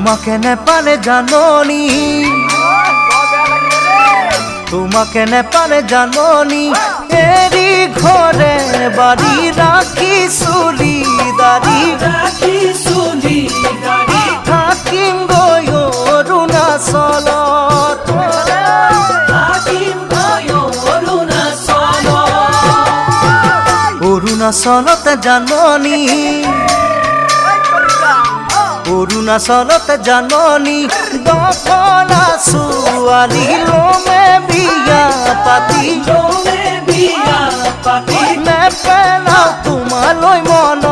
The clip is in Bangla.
তোমাকে নেপালে জাননি, তোমাকে নেপালে জাননি, এরি ঘরে বাড়ি রাখি চুলি দাড়ি থাকিম গৈ অৰুণাচলত, অৰুণাচলতে জাননি, অৰুণাচলতে জাননি, দফলা ছোৱালী লমে বিয়া পাতি, নেপেলাও তোমালৈ মন